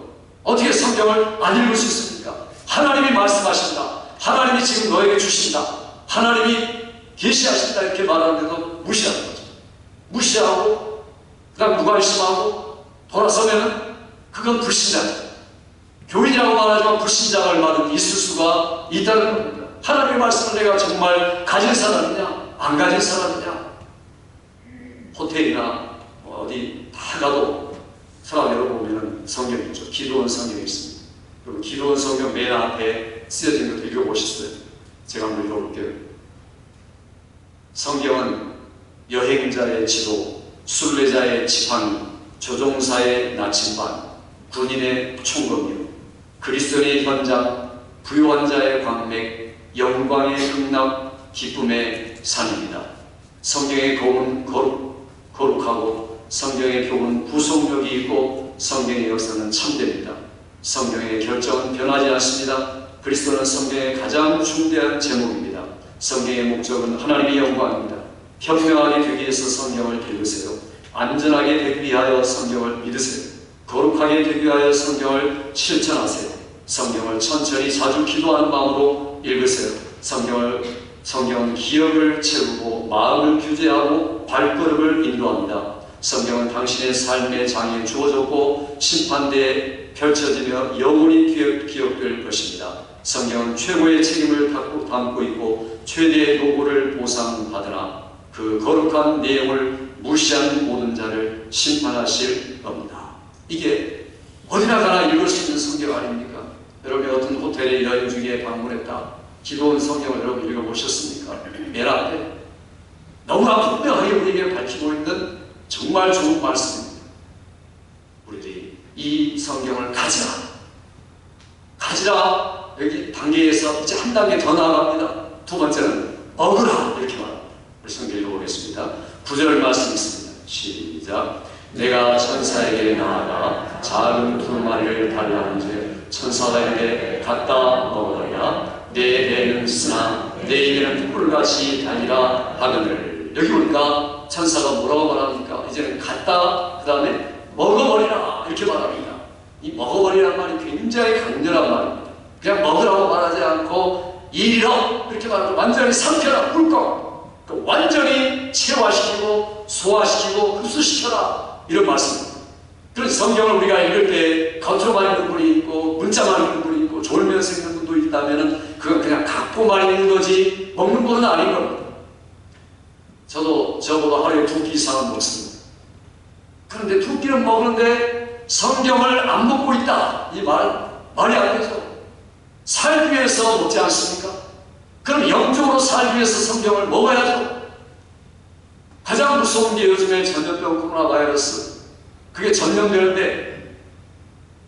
어떻게 성경을 안 읽을 수 있습니까? 하나님이 말씀하신다. 하나님이 지금 너에게 주신다. 하나님이 계시하신다. 이렇게 말하는데도 무시하는 거죠. 무시하고 그다음 무관심하고 돌아서면 그건 불신자죠. 교인이라고 말하지만 불신자가 얼마든 있을 수가 있다는 겁니다. 하나님의 말씀을 내가 정말 가진 사람이냐 안 가진 사람이냐. 호텔이나 어디 다 가도 서랍 열어보면 성경이 있죠. 기도원 성경이 있습니다. 그리고 기도원 성경 맨 앞에 쓰여진 것도 읽어보셨어요? 제가 한번 읽어볼게요. 성경은 여행자의 지도, 순례자의 지팡이, 조종사의 나침반, 군인의 총검이요, 그리스도인의 현장, 부유한 자의 광맥, 영광의 극락, 기쁨의 산입니다. 성경의 교훈은 거룩하고 성경의 교훈은 구속력이 있고 성경의 역사는 참됩니다. 성경의 결정은 변하지 않습니다. 그리스도는 성경의 가장 중대한 제목입니다. 성경의 목적은 하나님의 영광입니다. 현명하게 되기 위해서 성경을 읽으세요. 안전하게 되기 위하여 성경을 믿으세요. 거룩하게 되기 위하여 성경을 실천하세요. 성경을 천천히 자주 기도하는 마음으로 읽으세요. 성경은 기억을 채우고 마음을 규제하고 발걸음을 인도합니다. 성경은 당신의 삶의 장에 주어졌고 심판대에 펼쳐지며 영원히 기억될 것입니다. 성경은 최고의 책임을 담고 있고 최대의 노고를 보상받으나 그 거룩한 내용을 무시한 모든 자를 심판하실 겁니다. 이게 어디나 가나 읽을 수 있는 성경 아닙니까? 여러분이 어떤 호텔에 여행 중에 방문했다. 기도원 성경을 여러분 읽어보셨습니까? 맨 앞에 너무나 분명하게 우리에게 밝히고 있는 정말 좋은 말씀입니다. 우리들이 이 성경을 가지라. 여기 단계에서 이제 한 단계 더 나아갑니다. 두 번째는 먹으라 이렇게 말합니다. 우리 성경 읽어보겠습니다. 9절 말씀 있습니다. 시작. 내가 천사에게 나아가 작은 두 마리를 달라는지 천사에게 갖다 먹으라. 내 배는 쓰나 내 입에는 꿀같이 달리라 하거늘. 여기 보니까 천사가 뭐라고 말합니까? 이제는 갖다 그 다음에 먹어버리라 이렇게 말합니다. 이 먹어버리라는 말이 굉장히 강렬한 말입니다. 그냥 먹으라고 말하지 않고 이리라 이렇게 말하죠. 완전히 삼켜라 꿀꺽. 완전히 체화시키고 소화시키고 흡수시켜라 이런 말씀입니다. 그래서 성경을 우리가 읽을 때 겉으로만 읽는 분이 있고 문자만 읽는 분이 있고 졸면서 읽는 분도 있다면 그건 그냥 각보만 읽는 거지 먹는 것은 아닌 겁니다. 저도 저보다 하루에 2끼 이상은 먹습니다. 그런데 2끼는 먹는데 성경을 안 먹고 있다. 이 말이 안 되죠. 살기 위해서 먹지 않습니까? 그럼 영적으로 살기 위해서 성경을 먹어야죠. 가장 무서운 게 요즘에 전염병 코로나 바이러스. 그게 전염되는데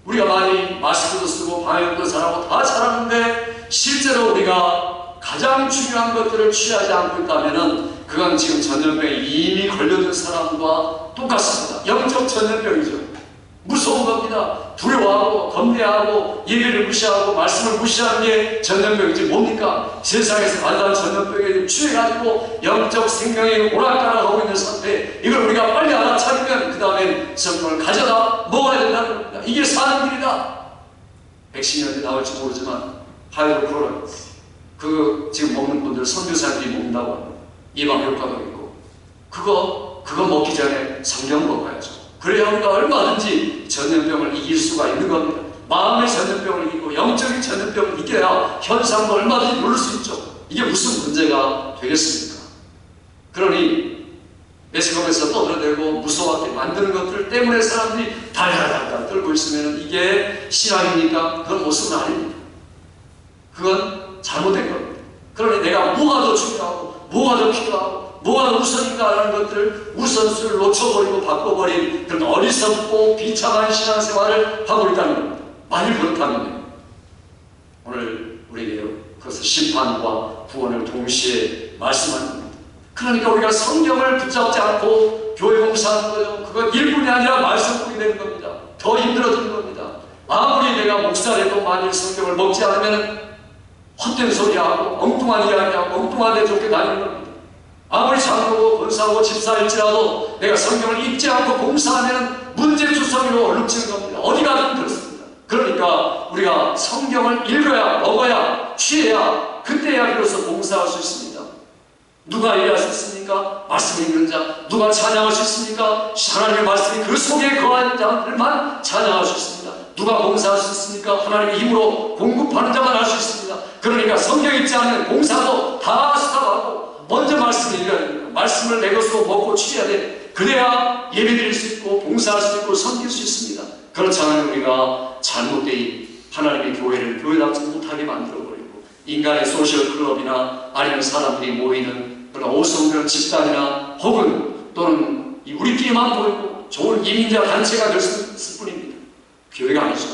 우리가 많이 마스크도 쓰고 방역도 잘하고 다 잘하는데 실제로 우리가 가장 중요한 것들을 취하지 않고 있다면 그건 지금 전염병에 이미 걸려든 사람과 똑같습니다. 영적 전염병이죠. 무서운 겁니다. 두려워하고 겁내하고 예배를 무시하고 말씀을 무시하는 게 전염병이지 뭡니까? 세상에서 가장 전염병에 취해가지고 영적 생명이 오락가락하고 있는 상태, 이걸 우리가 빨리 알아차리면 그 다음에 성경을 가져다 먹어야 된다는 겁니다. 이게 사는 길이다. 백신이 언제 나올지 모르지만 하이드로크로라이드 그거 지금 먹는 분들 선교사들이 먹는다고 합니다. 예방 효과도 있고 그거 먹기 전에 성경 먹어야죠. 그래야 우리가 얼마든지 전염병을 이길 수가 있는 겁니다. 마음의 전염병을 이기고 영적인 전염병을 이겨야 현상도 얼마든지 누를 수 있죠. 이게 무슨 문제가 되겠습니까? 그러니 매스컴에서 떠들어대고 무서워하게 만드는 것들 때문에 사람들이 달달달달 떨고 있으면 이게 신앙입니까? 그건 모습은 아닙니다. 그건 잘못된 겁니다. 그러니 내가 뭐가 더 중요하고 뭐가 더 필요하고 뭐가 더 우선인가라는 것들을 우선순위를 놓쳐버리고 바꿔버린 그런 어리석고 비참한 신앙생활을 하고 있다는 겁니다. 만일 그렇다면 오늘 우리에게 그것을 심판과 구원을 동시에 말씀하는 겁니다. 그러니까 우리가 성경을 붙잡지 않고 교회 봉사하는 거죠. 그건 일부 뿐이 아니라 말씀뿐이 되는 겁니다. 더 힘들어지는 겁니다. 아무리 내가 목사라도 만일 성경을 먹지 않으면 헛된 소리하고 엉뚱한 이야기하고 엉뚱한 데 좋게 다니는 겁니다. 아무리 장로고 권사고 집사일지라도 내가 성경을 읽지 않고 봉사하면 문제투성이로 얼룩지는 겁니다. 어디 가든 그렇습니다. 그러니까 우리가 성경을 읽어야, 먹어야, 취해야, 그때야 비로소 봉사할 수 있습니다. 누가 이해할 수 있습니까? 말씀을 읽는 자. 누가 찬양할 수 있습니까? 하나님의 말씀이 그 속에 거한 자들만 찬양할 수 있습니다. 누가 봉사할 수 있습니까? 하나님의 힘으로 공급하는 자만 할 수 있습니다. 그러니까 성경 읽지 않으면 봉사도 다 스탑하고 먼저 말씀을 읽어야 됩니다. 말씀을 내 것으로 먹고 취해야 돼. 그래야 예배드릴 수 있고 봉사할 수 있고 섬길 수 있습니다. 그렇지 않으면 우리가 잘못된 하나님의 교회를 교회답지 못하게 만들어버리고 인간의 소셜 클럽이나 아니면 사람들이 모이는 그런 오성별 집단이나 혹은 또는 우리끼리만 보이고 좋은 이민자 단체가 될 수 있을 뿐입니다. 교회가 아니죠.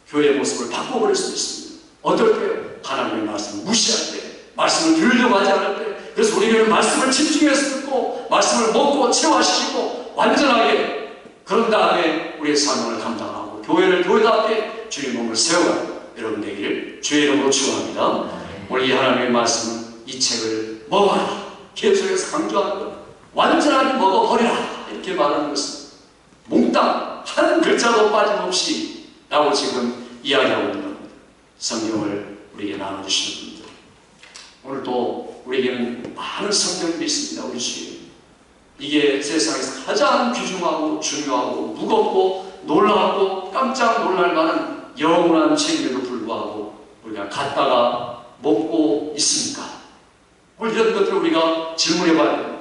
교회의 모습을 바꿔버릴 수 있습니다. 어떨 때요? 하나님의 말씀을 무시할 때, 말씀을 들으려고 하지 않을 때. 그래서 우리는 말씀을 집중해서 듣고 말씀을 먹고 체화시키고 완전하게 그런 다음에 우리의 사명을 감당하고 교회를 교회답게 주의 몸을 세워가고 여러분 되기를 주의 이름으로 축원합니다. 오늘 이 하나님의 말씀은 이 책을 먹어라. 계속해서 강조하는 것. 완전하게 먹어버리라. 이렇게 말하는 것은 몽땅 한 글자도 빠짐없이 라고 지금 이야기하고 있는 겁니다. 성경을 우리에게 나눠주시는 분들. 오늘 또 우리에게는 많은 성경들이 있습니다. 우리 주위에. 이게 세상에서 가장 귀중하고 중요하고 무겁고 놀랍고 깜짝 놀랄 만한 영원한 책임에도 불구하고 우리가 갖다가 먹고 있습니까? 이런 것들을 우리가 질문해 봐야 돼요.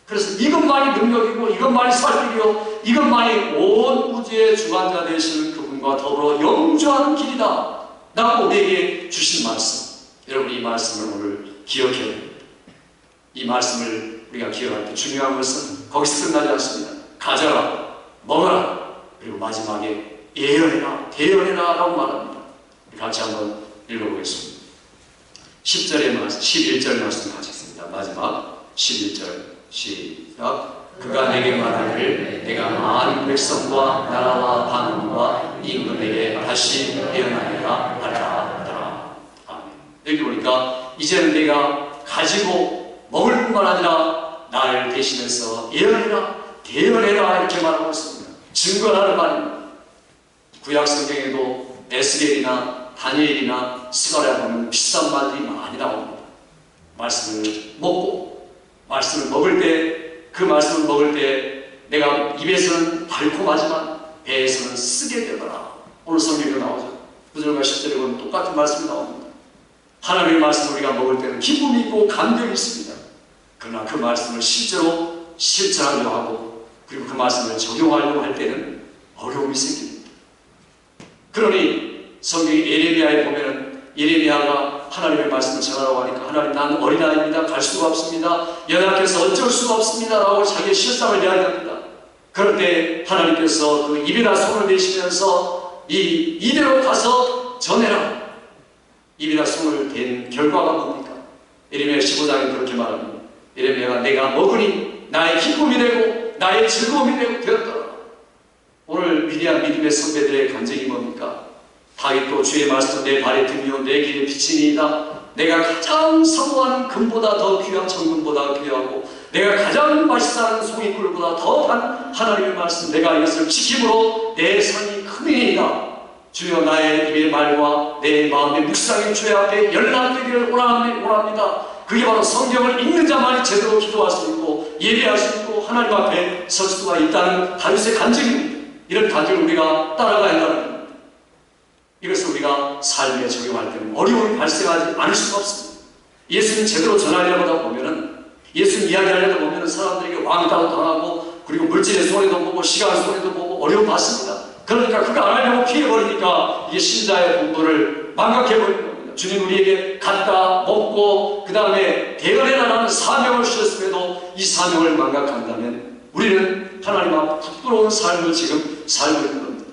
그래서 이것만이 능력이고 이것만이 살길이요 이것만이 온 우주의 주관자 되시는 그분과 더불어 영주하는 길이다 라고 우리에게 주신 말씀. 여러분 이 말씀을 오늘 기억해야 됩니다. 이 말씀을 우리가 기억할 때 중요한 것은 거기서 끝나지 않습니다. 가져라, 먹어라, 그리고 마지막에 예언해라, 대언해라 라고 말합니다. 같이 한번 읽어보겠습니다. 10절의 말씀, 11절 말씀 같이 읽습니다. 마지막 11절 시작. 그가 내게 말하기를 내가 많은 백성과 나라와 반문과 임금에게 다시 예언하리라 하라. 아멘. 여기 보니까 이제는 내가 가지고 먹을 뿐만 아니라 나를 대신해서 예언해라, 대언해라 이렇게 말하고 있습니다. 증거하는 말입니다. 구약 성경에도 에스겔이나 다니엘이나 스가랴 보면 비싼 말들이 많이 나옵니다. 말씀을 먹고 말씀을 먹을 때 그 말씀을 먹을 때 내가 입에서는 달콤하지만 배에서는 쓰게 되더라. 오늘 성경에 나오죠. 9절과 10절에 보면 똑같은 말씀이 나옵니다. 하나님의 말씀을 우리가 먹을 때는 기쁨이 있고 감격이 있습니다. 그러나 그 말씀을 실제로 실천하려고 하고 그리고 그 말씀을 적용하려고 할 때는 어려움이 생깁니다. 그러니 성경 예레미야에 보면은 예레미야가 하나님의 말씀을 전하라고 하니까 하나님 나는 어린아이입니다. 갈 수가 없습니다. 연약해서 어쩔 수가 없습니다. 라고 자기의 실상을 이야기합니다. 그런데 하나님께서 그 입에다 손을 대시면서 이대로 가서 전해라. 입에다 손을 댄 결과가 뭡니까? 예레미야 15장에 그렇게 말합니다. 예레미야가 내가 먹으니 나의 기쁨이 되고 나의 즐거움이 되었더라. 오늘 위대한 믿음의 선배들의 간증이 뭡니까? 다윗도 주의 말씀 내 발의 등이요 내 길의 빛이니이다. 내가 가장 사모하는 금보다 더 귀한 정금보다 귀하고 내가 가장 맛있어하는 송이꿀보다 더한 하나님의 말씀 내가 이것을 지킴으로 내 상이 크니이다. 주여 나의 입의 말과 내 마음의 묵상인 주의 앞에 연락되기를 원합니다. 그게 바로 성경을 읽는 자만이 제대로 기도할 수 있고 예배할 수 있고 하나님 앞에 설 수가 있다는 다윗의 간증입니다. 이런 간증을 우리가 따라가야 한다는 겁니다. 이것을 우리가 삶에 적용할 때는 어려움이 발생하지 않을 수가 없습니다. 예수님 제대로 전하려고 하다 보면은 예수님 이야기하려다 보면은 사람들에게 왕따도 당하고 그리고 물질의 손해도 보고 시간 손해도 보고 어려움 받습니다. 그러니까 그거 안 하려고 피해버리니까 이게 신자의 공부를 망각해버리는 겁니다. 주님 우리에게 갖다 먹고 그 다음에 대언해라라는 사명을 주셨음에도 이 사명을 망각한다면 우리는 하나님 앞 부끄러운 삶을 지금 살고 있는 겁니다.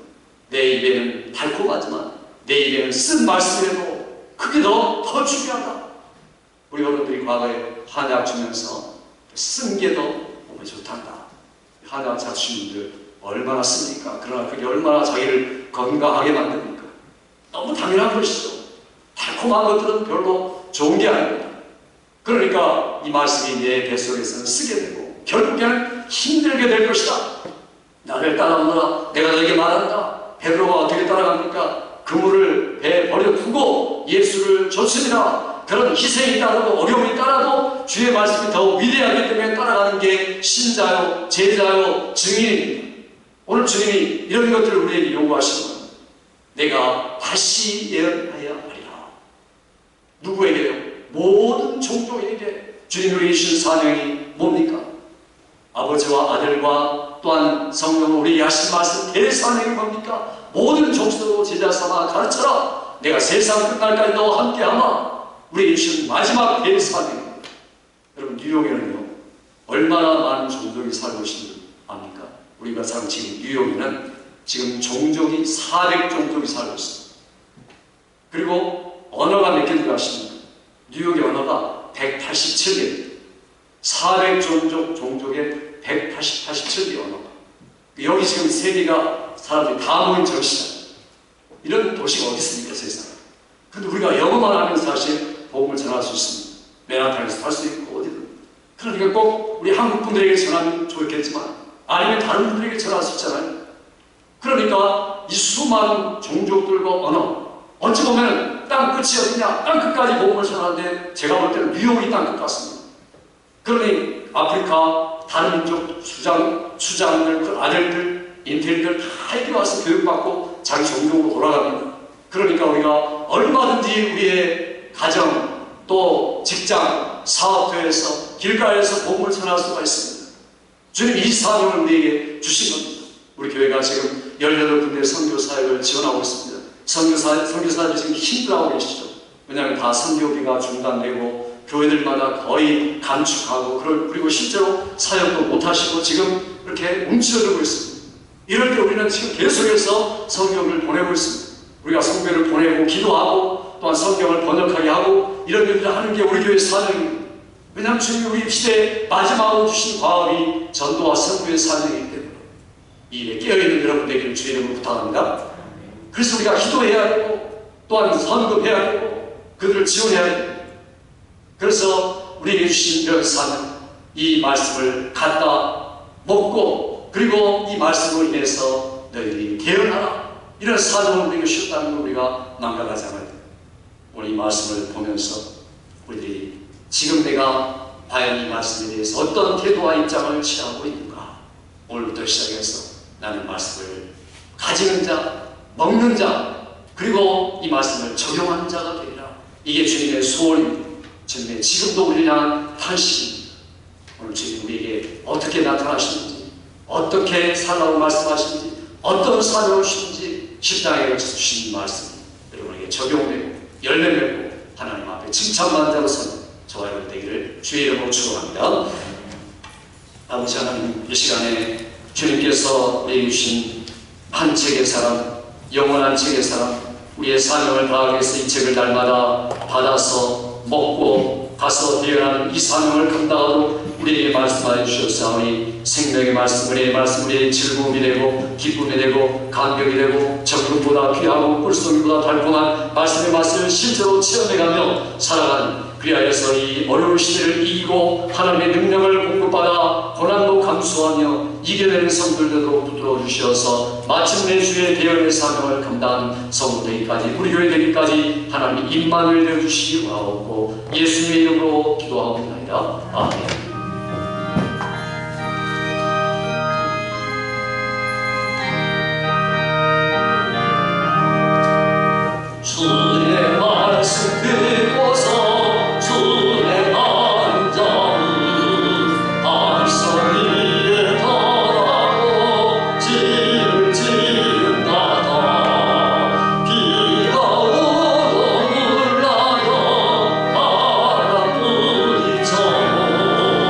내 입에는 달콤하지만 내 입에는 쓴 말씀에도 그게 더 중요하다. 우리 어른들이 과거에 한약 주면서 쓴 게 더 몸에 좋단다. 한약 잡수신 분들 얼마나 씁니까? 그러나 그게 얼마나 자기를 건강하게 만듭니까? 너무 당연한 것이죠. 달콤한 것들은 별로 좋은 게 아닙니다. 그러니까 이 말씀이 내 뱃속에서는 쓰게 되고 결국에는 힘들게 될 것이다. 나를 따라오너라. 내가 너에게 말한다. 베드로가 어떻게 따라갑니까? 그물을 배에 버려두고 예수를 좇습니다. 그런 희생이 따라도 어려움이 따라도 주의 말씀이 더 위대하기 때문에 따라가는 게 신자요, 제자요, 증인입니다. 오늘 주님이 이런 것들을 우리에게 요구하시는 겁니다. 내가 다시 예언하여 하리라. 누구에게요? 모든 종족에게 주님 우리에게 주신 사명이 뭡니까? 아버지와 아들과 또한 성령으로 우리에게 하신 말씀 대사명이 뭡니까? 모든 족속으로 제자 삼아 가르쳐라. 내가 세상 끝날까지 너와 함께하마. 우리에게 주신 마지막 대사명입니다. 여러분 뉴욕에는요 얼마나 많은 종족이 살고 있는지 압니까? 우리가 사는 지금 뉴욕에는 지금 종족이 400종족이 살고 있습니다. 그리고 언어가 몇 개 들어가십니까? 뉴욕의 언어가 187개입니다. 400종족의 187개 언어가. 여기 지금 세계가 사람들이 다 모인 저시다. 이런 도시가 어디 있습니까, 세상에? 근데 우리가 영어만 하면 사실 복음을 전할 수 있습니다. 맨하탄에서 할 수 있고 어디든. 그러니까 꼭 우리 한국 분들에게 전하면 좋겠지만 아니면 다른 분들에게 전할 수 있잖아요. 그러니까 이 수많은 종족들과 언어 어찌 보면 땅 끝이 어디냐? 땅 끝까지 복음을 전하는데 제가 볼 때는 뉴욕이 땅 끝 같습니다. 그러니 아프리카 다른 민족 수장들, 그 아들들, 인텔들 다 이렇게 와서 교육받고 자기 종족으로 돌아갑니다. 그러니까 우리가 얼마든지 우리의 가정, 또 직장, 사업터에서, 길가에서 복음을 전할 수가 있습니다. 주님 이 사명을 우리에게 주신 겁니다. 우리 교회가 지금 18군데 선교 사역을 지원하고 있습니다. 선교사들이 지금 힘들어하고 계시죠. 왜냐하면 다 선교비가 중단되고 교회들마다 거의 감축하고 그리고 실제로 사역도 못하시고 지금 이렇게 움츠러들고 있습니다. 이럴 때 우리는 지금 계속해서 성경을 보내고 있습니다. 우리가 성경을 보내고 기도하고 또한 성경을 번역하게 하고 이런 일들을 하는 게 우리 교회의 사명입니다. 왜냐하면 주님이 우리 시대에 마지막으로 주신 과업이 전도와 선교의 사명이기 때문에 이 일에 깨어있는 여러분들에게 주의 이름으로 부탁합니다. 그래서 우리가 기도해야 되고 또한 선급해야 되고 그들을 지원해야 됩니다. 그래서 우리에게 주신 이런 사명, 이 말씀을 갖다 먹고 그리고 이 말씀으로 인해서 너희들이 개헌하라. 이런 사명을 우리에게 주셨다는 걸 우리가 망각하지 않아야 됩니다. 오늘 이 말씀을 보면서 우리들이 지금 내가 과연 이 말씀에 대해서 어떤 태도와 입장을 취하고 있는가? 오늘부터 시작해서 나는 말씀을 가지는 자, 먹는 자, 그리고 이 말씀을 적용하는 자가 되리라. 이게 주님의 소원입니다. 주님의 지금도 우리를 향한 탄식입니다. 오늘 주님 우리에게 어떻게 나타나시는지, 어떻게 살라고 말씀하시는지, 어떤 사명을 주시는지 십자가에 주신 말씀 여러분에게 적용되고 열매 맺고 하나님 앞에 칭찬받는 자로 서는 저와 여러분 되기를 주의 이름으로 축원합니다. 아버지 하나님, 이 시간에 주님께서 내게 주신 한 책의 사랑, 영원한 책의 사랑, 우리의 사명을 다하기 위해서 이 책을 날마다 받아서 먹고 가서 대연하는 이 사명을 감당하도록 우리에게 말씀하여 주셨사오니 생명의 말씀, 우리의 말씀, 우리의 즐거움이 되고 기쁨이 되고 감격이 되고 적금보다 귀하고 꿀송이보다 달콤한 말씀의 맛을 실제로 체험해가며 살아가는, 그리하여서 이 어려운 시대를 이기고 하나님의 능력을 공급받아 고난도 감수하며 이겨내는 성도들 되도록 붙들어 주셔서 마침내 주의 대연의 사명을 감당하는 성도 되기까지, 우리 교회 되기까지 하나님 임만을 되어주시기 바라옵고 예수님의 이름으로 기도하옵나이다. 아멘. 주의 말씀 듣고서 주의 안장은 안성 위에 달하고 진을 지은다다. 비가 오고 물나요 바람 부딪혀도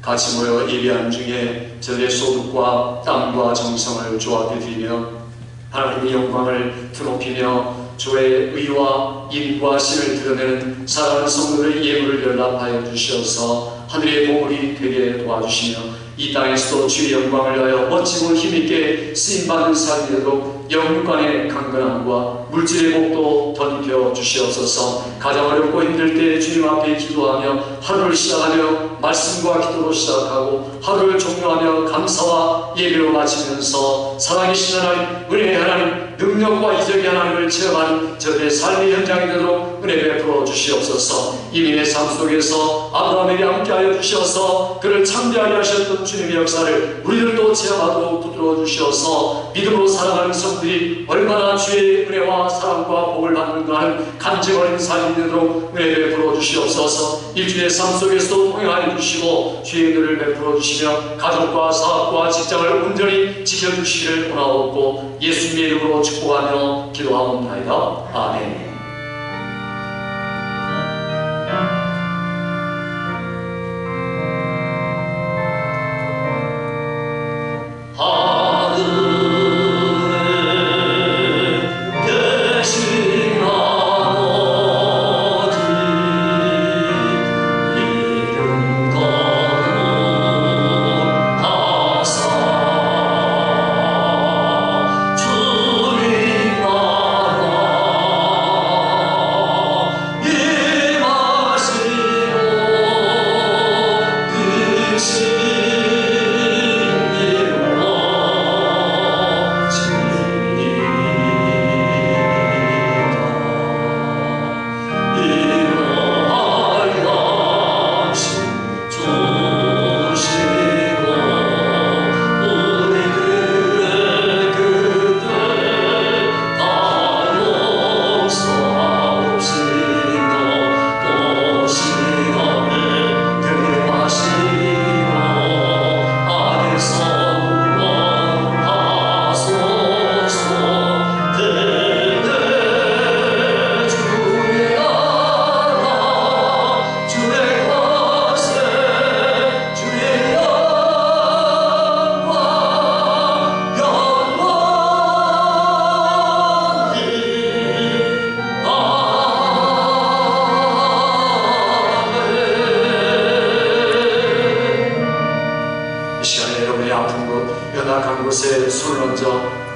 같이 모여 예배하는 중에 저들의 소득과 땀과 정성을 주님께 드리며 하나님의 영광을 드높이며 주의 의와 인과 신을 드러내는 사랑하는 성도들의 예물을 연락하여 주셔서 하늘의 보물이 되게 도와주시며 이 땅에서도 주의 영광을 위하여 멋지고 힘있게 쓰임받는 삶이 되도록 영육간의 강건함과 물질의 복도 덧입혀 주시옵소서. 가장 어렵고 힘들 때 주님 앞에 기도하며 하루를 시작하며 말씀과 기도로 시작하고 하루를 종료하며 감사와 예배로 마치면서 살아계신 하나님, 은혜의 하나님, 능력과 이적의 하나님을 체험하는 저들의 삶의 현장이 되도록 은혜 베풀어 주시옵소서. 이민의 삶 속에서 아브라함에게 함께하여 주셔서 그를 창대하게 하셨던 주님의 역사를 우리들도 체험하도록 붙들어 주셔서 믿음으로 살아가는 성들이 얼마나 주의 은혜와 사랑과 복을 받는가 하는 간증 어린 삶이 되도록 은혜 베풀어 주시옵소서. 일주일의 삶 속에서도 통행하여 주시고 주의 은혜를 베풀어 주시며 가족과 사업과 직장을 온전히 지켜주시기를 원하옵고 예수님의 이름으로 축복하며 기도하옵나이다. 아멘.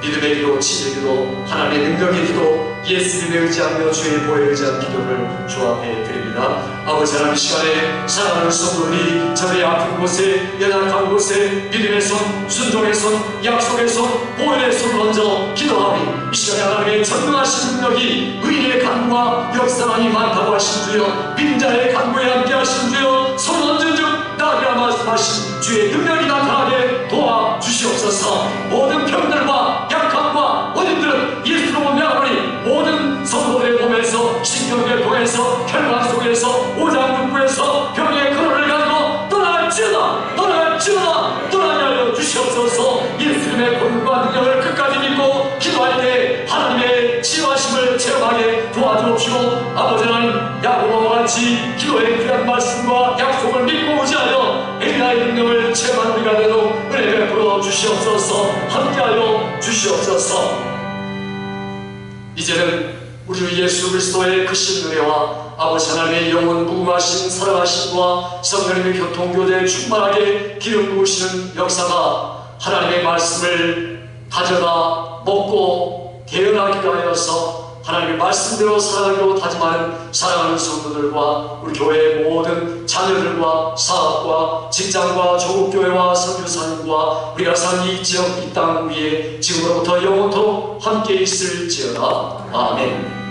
믿음의 기도, 치유의 기도, 하나님의 능력의 기도, 예수님의 의지하며 주의 보혈에 의지한 기도를 주 앞에 드립니다. 아버지 하나님, 이 시간에 사랑하는 성도들이 저의 아픈 곳에, 연약한 곳에 믿음의 손, 순종의 손, 약속의 손, 보혈의 손을 얹어 기도하니 이 시간에 하나님의 전능하신 능력이 의인의 간구와 역사하니 많다고 하신 주여, 빈자의 간구에 함께 하신 주여, 손 얹은 즉 나리라 말씀하신 주의 능력이 나타나게 도와주시옵소서. 모든 병들과 약함과 원인들은 예수로 명하니 모든 성도들의 몸에서, 신경의 통해서, 혈관 속에서, 오장육부에서 병의 근원을 가지고 떠날지어다, 떠날지어다, 떠나게 하여 주시옵소서. 예수님의 권능과 능력을 끝까지 믿고 기도할 때 하나님의 치유하심을 체험하게 도와주옵시고, 아버지 하나님, 야고보와 같이 기도의 귀한 말씀과 약속을 믿고 의지하여 엘리야의 능력을 체험하는 우리가 되도록 은혜 베풀어 주시옵소서. 함께하여 주시옵소서. 이제는 우리 주 예수 그리스도의 크신 은혜와 아버지 하나님의 영원 무궁하신 사랑하심과 성령님의 교통교제에 충만하게 기름 부으시는 역사가 하나님의 말씀을 가져다 먹고 대언하게 하여서 하나님의 말씀대로 살아가기로 다짐하는 사랑하는 성도들과 우리 교회의 모든 자녀들과 사업과 직장과 조국교회와 선교사님과 우리가 사는 이 지역, 이 땅 위에 지금으로부터 영원토록 함께 있을지어다. 아멘.